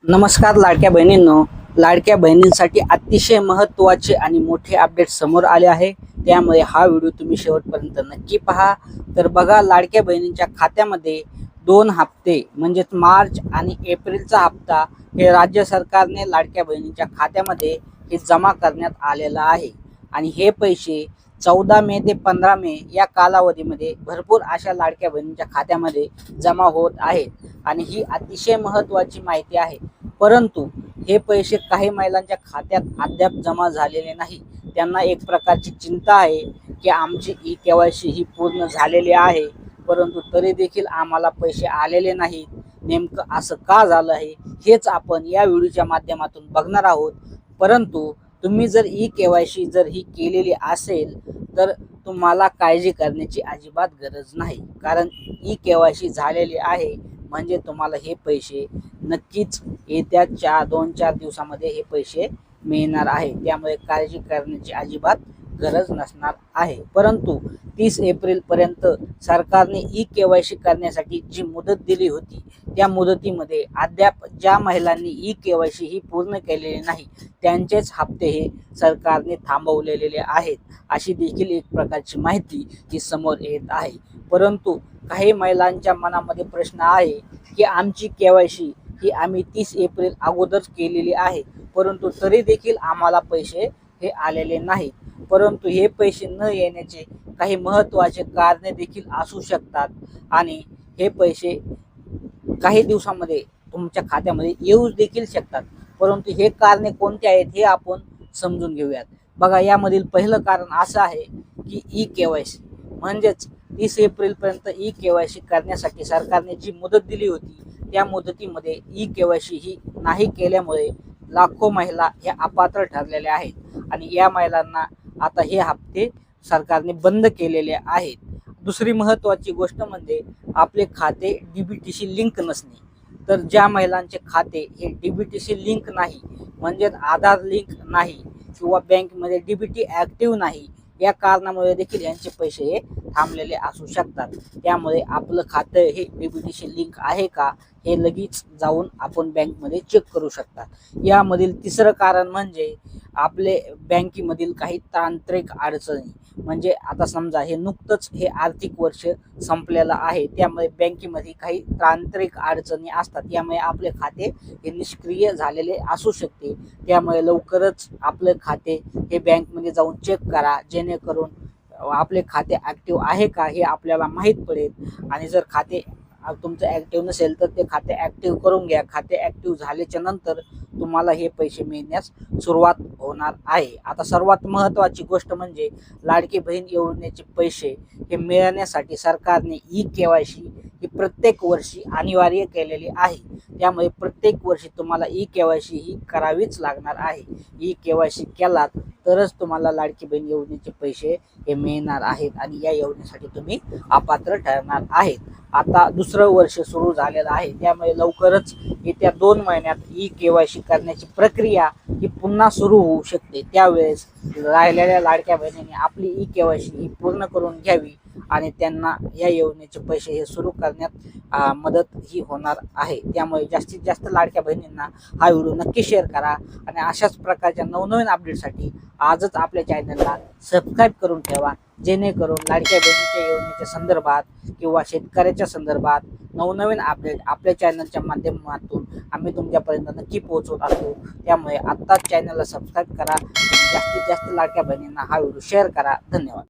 नमस्कार लाडक्या बहिणींनो, लाडक्या बहिणींसाठी अतिशय महत्त्वाचे आणि मोठे अपडेट समोर आले आहे। त्यामुळे हा व्हिडिओ तुम्ही शेवटपर्यंत नक्की पहा। तर बघा, लाडक्या बहिणींच्या खात्यामध्ये 2 हप्ते म्हणजेच मार्च आणि एप्रिलचा हप्ता हे राज्य सरकारने लाडक्या बहिणींच्या खात्यामध्ये हे जमा करण्यात आलेला आहे। आणि हे पैसे 14 मे ते 15 मे या कालावधीमध्ये भरपूर अशा लाडक्या बहिणींच्या खात्यामध्ये जमा होत आहेत। आणि ही अतिशय महत्त्वाची माहिती आहे। परंतु हे पैसे काही महिलांच्या खात्यात अद्याप जमा झालेले नाही। त्यांना एक प्रकारची चिंता आहे की आमची ई-केवायसी ही पूर्ण झालेली आहे, परंतु तरी देखील आम्हाला पैसे आलेले नाहीत। नेमकं असं का झालं आहे हेच आपण या व्हिडिओच्या माध्यमातून बघणार आहोत। परंतु तुम्ही जर ई-केवायसी जर ही केलेली असेल तर तुम्हाला काळजी करण्याची अजिबात गरज नाही, कारण ई-केवायसी झालेली आहे म्हणजे तुम्हाला हे पैसे नक्कीच येत्या 2-4 दिवसामध्ये हे पैसे मिळणार आहे। त्यामुळे काळजी करण्याची अजिबात गरज नसणार आहे। परंतु 30 एप्रिलपर्यंत सरकारने ई-केवायसी करण्यासाठी जी मुदत दिली होती त्या मुदतीमध्ये अद्याप ज्या महिलांनी ई-केवायसी ही पूर्ण केलेली नाही त्यांचेच हप्ते हे सरकारने थांबवलेले आहेत, अशी देखील एक प्रकारची माहिती ही समोर येत आहे। परंतु काही महिलांच्या मनामध्ये प्रश्न आहे की आमची केवायसी ही आम्ही 30 एप्रिल अगोदरच केलेली आहे, परंतु तरी देखील आम्हाला पैसे हे आलेले नाहीत। परंतु हे पैसे न येण्याचे काही महत्त्वाचे कारणे देखील असू शकतात आणि हे पैसे काही दिवसामध्ये तुमच्या खात्यामध्ये येऊ देखील शकतात। परंतु हे कारणे कोणते आहेत हे आपण समजून घेऊयात। बघा, यामधील पहिलं कारण असं आहे की ई-केवायसी म्हणजेच 30 एप्रिलपर्यंत ई-केवायसी करण्यासाठी सरकारने जी मुदत दिली होती त्या मुदतीमध्ये ई-केवायसी ही नाही केल्यामुळे लाखो महिला ह्या अपात्र ठरलेल्या आहेत आणि या महिलांना आता हे हप्ते सरकारने बंद केलेले आहेत। दुसरी महत्त्वाची गोष्ट म्हणजे आपले खाते DBTशी लिंक नसणे। तर ज्या महिलांचे खाते हे DBTशी लिंक नाही, म्हणजेच आधार लिंक नाही किंवा बँकेमध्ये DBT ॲक्टिव्ह नाही, या कारणामुळे देखील यांचे पैसे हे थांबलेले असू शकतात। त्यामुळे आपलं खातं हे DBTशी लिंक आहे का हे लगेच जाऊन आपण बँकमध्ये चेक करू शकतात। यामधील तिसरं कारण म्हणजे आपले बँकेमधील काही तांत्रिक अडचणी, म्हणजे आता समजा हे नुकतंच हे आर्थिक वर्ष संपलेलं आहे, त्यामुळे बँकेमध्ये काही तांत्रिक अडचणी असतात, त्यामुळे आपले खाते हे निष्क्रिय झालेले असू शकते। त्यामुळे लवकरच आपले खाते हे बँकमध्ये जाऊन चेक करा, जेणेकरून आपले खाते ॲक्टिव्ह आहे का हे आपल्याला माहीत पडेल। आणि जर खाते तुमचं ॲक्टिव्ह नसेल तर ते खाते ॲक्टिव्ह करून घ्या। खाते ॲक्टिव्ह झाल्याच्या नंतर तुम्हाला हे पैसे मिळण्यास सुरुवात होणार आहे। आता सर्वात महत्त्वाची गोष्ट म्हणजे लाडकी बहीण योजनेचे पैसे हे मिळण्यासाठी सरकारने ई-केवायसी ही प्रत्येक वर्षी अनिवार्य केलेली आहे। त्यामुळे प्रत्येक वर्षी तुम्हाला ई-केवायसी ही करावीच लागणार आहे। ई-केवायसी केलात तरच तुम्हाला लाडकी बहीण योजनेचे पैसे हे मिळणार आहेत आणि या योजनेसाठी तुम्ही अपात्र ठरणार आहेत। आता दुसरं वर्ष सुरू झालेलं आहे, त्यामुळे लवकरच येत्या 2 महिन्यात ई-केवायसी करण्याची प्रक्रिया ही पुन्हा सुरू होऊ शकते। त्यावेळेस राहिलेल्या लाडक्या बहिणींनी आपली ई-केवायसी ही पूर्ण करून घ्यावी आणि त्यांना या योजनेचे पैसे हे सुरू करण्यात मदत ही होणार आहे। त्यामुळे जास्तीत जास्त लाडक्या बहिणींना हा व्हिडिओ नक्की शेअर करा आणि अशाच प्रकारच्या नवनवीन अपडेटसाठी आजच आपल्या चॅनलला सबस्क्राईब करून ठेवा, जेणेकरून लाडक्या बहिणीच्या योजनेच्या संदर्भात किंवा शेतकऱ्याच्या संदर्भात नवनवीन अपडेट आपल्या चॅनलच्या माध्यमातून आम्ही तुमच्यापर्यंत नक्की पोहोचवत असतो। त्यामुळे आत्ताच चॅनलला सबस्क्राईब करा, जास्तीत जास्त लाडक्या बहिणींना हा व्हिडिओ शेअर करा। धन्यवाद।